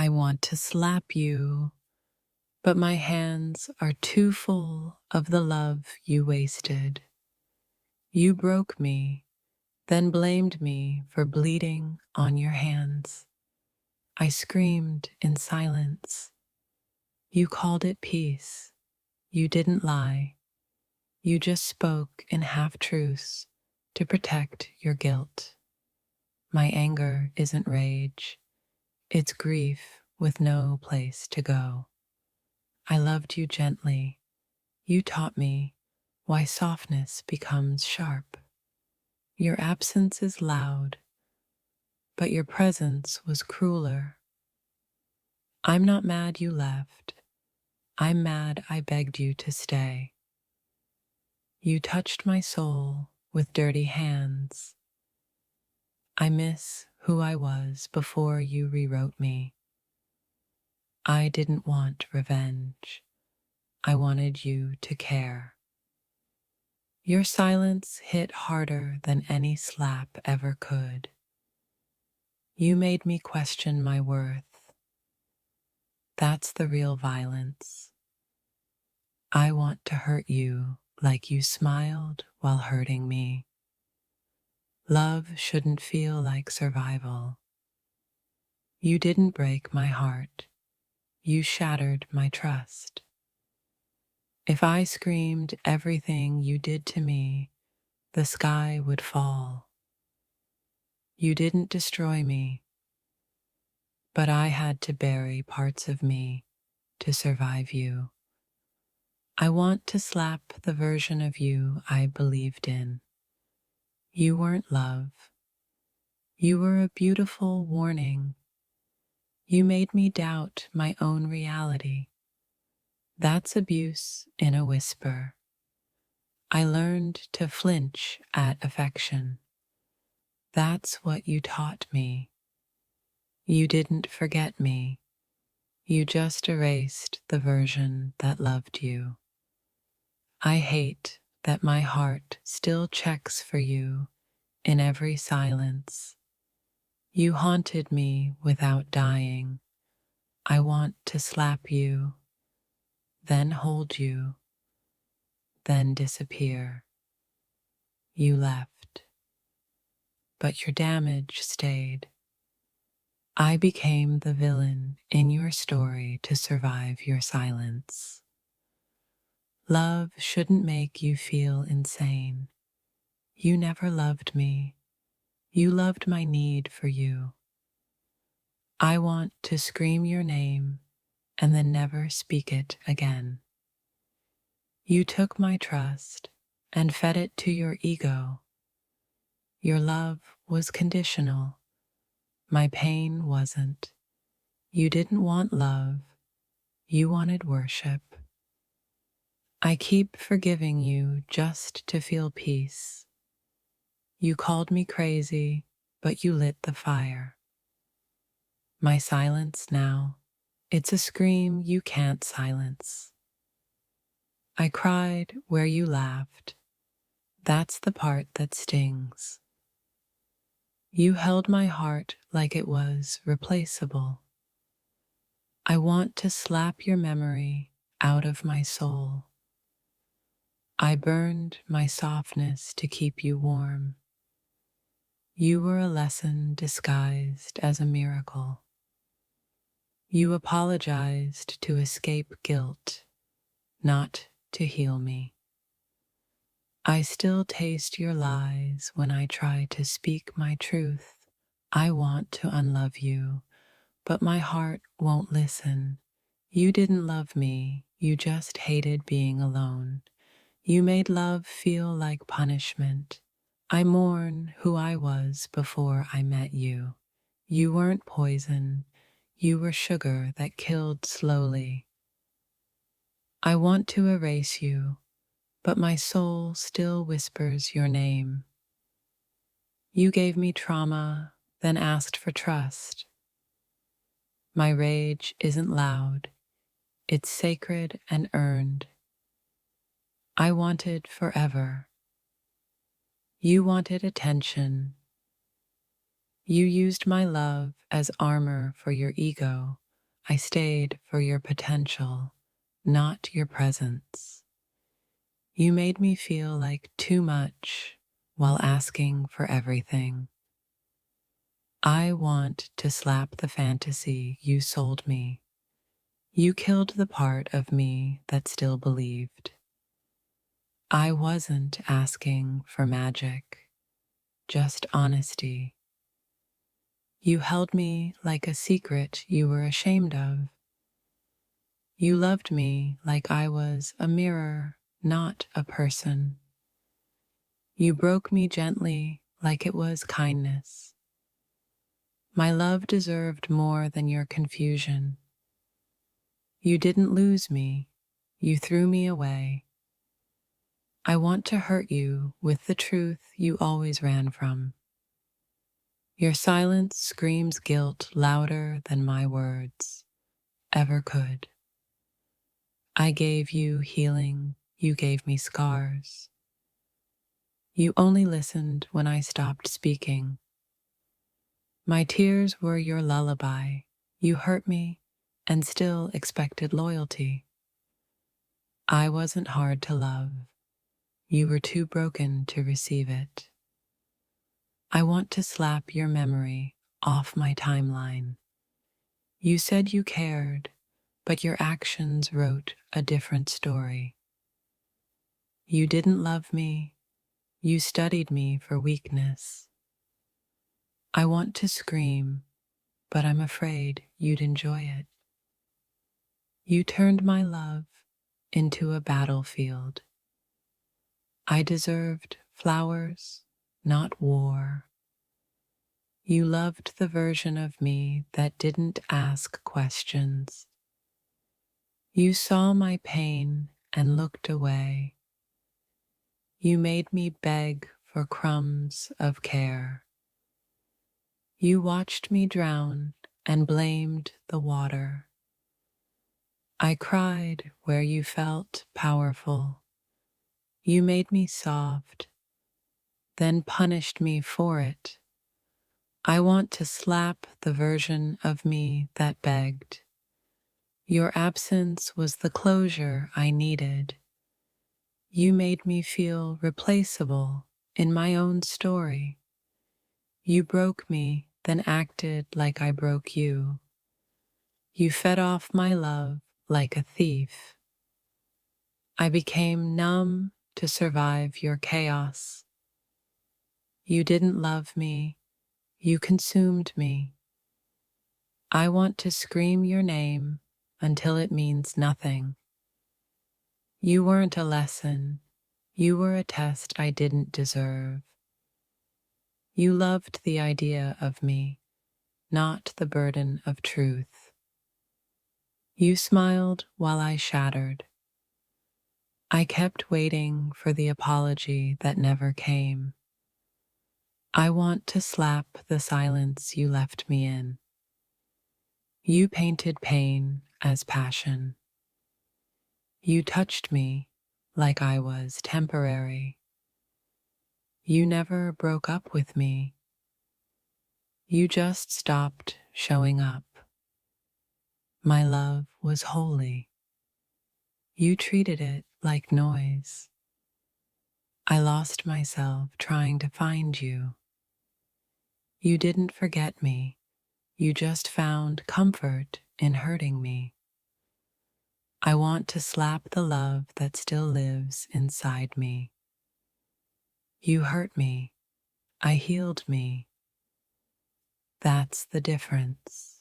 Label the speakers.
Speaker 1: I want to slap you, but my hands are too full of the love you wasted. You broke me, then blamed me for bleeding on your hands. I screamed in silence. You called it peace. You didn't lie. You just spoke in half-truths to protect your guilt. My anger isn't rage. It's grief with no place to go. I loved you gently. You taught me why softness becomes sharp. Your absence is loud, but your presence was crueler. I'm not mad you left. I'm mad I begged you to stay. You touched my soul with dirty hands. I miss who I was before you rewrote me. I didn't want revenge. I wanted you to care. Your silence hit harder than any slap ever could. You made me question my worth. That's the real violence. I want to hurt you like you smiled while hurting me. Love shouldn't feel like survival. You didn't break my heart. You shattered my trust. If I screamed everything you did to me, the sky would fall. You didn't destroy me, but I had to bury parts of me to survive you. I want to slap the version of you I believed in. You weren't love. You were a beautiful warning. You made me doubt my own reality. That's abuse in a whisper. I learned to flinch at affection. That's what you taught me. You didn't forget me. You just erased the version that loved you. I hate that my heart still checks for you in every silence. You haunted me without dying. I want to slap you, then hold you, then disappear. You left, but your damage stayed. I became the villain in your story to survive your silence. Love shouldn't make you feel insane. You never loved me. You loved my need for you. I want to scream your name and then never speak it again. You took my trust and fed it to your ego. Your love was conditional. My pain wasn't. You didn't want love. You wanted worship. I keep forgiving you just to feel peace. You called me crazy, but you lit the fire. My silence now, it's a scream you can't silence. I cried where you laughed. That's the part that stings. You held my heart like it was replaceable. I want to slap your memory out of my soul. I burned my softness to keep you warm. You were a lesson disguised as a miracle. You apologized to escape guilt, not to heal me. I still taste your lies when I try to speak my truth. I want to unlove you, but my heart won't listen. You didn't love me, you just hated being alone. You made love feel like punishment. I mourn who I was before I met you. You weren't poison, you were sugar that killed slowly. I want to erase you, but my soul still whispers your name. You gave me trauma, then asked for trust. My rage isn't loud, it's sacred and earned. I wanted forever. You wanted attention. You used my love as armor for your ego. I stayed for your potential, not your presence. You made me feel like too much while asking for everything. I want to slap the fantasy you sold me. You killed the part of me that still believed. I wasn't asking for magic, just honesty. You held me like a secret you were ashamed of. You loved me like I was a mirror, not a person. You broke me gently like it was kindness. My love deserved more than your confusion. You didn't lose me, you threw me away. I want to hurt you with the truth you always ran from. Your silence screams guilt louder than my words ever could. I gave you healing, you gave me scars. You only listened when I stopped speaking. My tears were your lullaby. You hurt me and still expected loyalty. I wasn't hard to love. You were too broken to receive it. I want to slap your memory off my timeline. You said you cared, but your actions wrote a different story. You didn't love me. You studied me for weakness. I want to scream, but I'm afraid you'd enjoy it. You turned my love into a battlefield. I deserved flowers, not war. You loved the version of me that didn't ask questions. You saw my pain and looked away. You made me beg for crumbs of care. You watched me drown and blamed the water. I cried where you felt powerful. You made me soft, then punished me for it. I want to slap the version of me that begged. Your absence was the closure I needed. You made me feel replaceable in my own story. You broke me, then acted like I broke you. You fed off my love like a thief. I became numb to survive your chaos. You didn't love me. You consumed me. I want to scream your name until it means nothing. You weren't a lesson. You were a test I didn't deserve. You loved the idea of me, not the burden of truth. You smiled while I shattered. I kept waiting for the apology that never came. I want to slap the silence you left me in. You painted pain as passion. You touched me like I was temporary. You never broke up with me. You just stopped showing up. My love was holy. You treated it like noise. I lost myself trying to find you. You didn't forget me. You just found comfort in hurting me. I want to slap the love that still lives inside me. You hurt me. I healed me. That's the difference.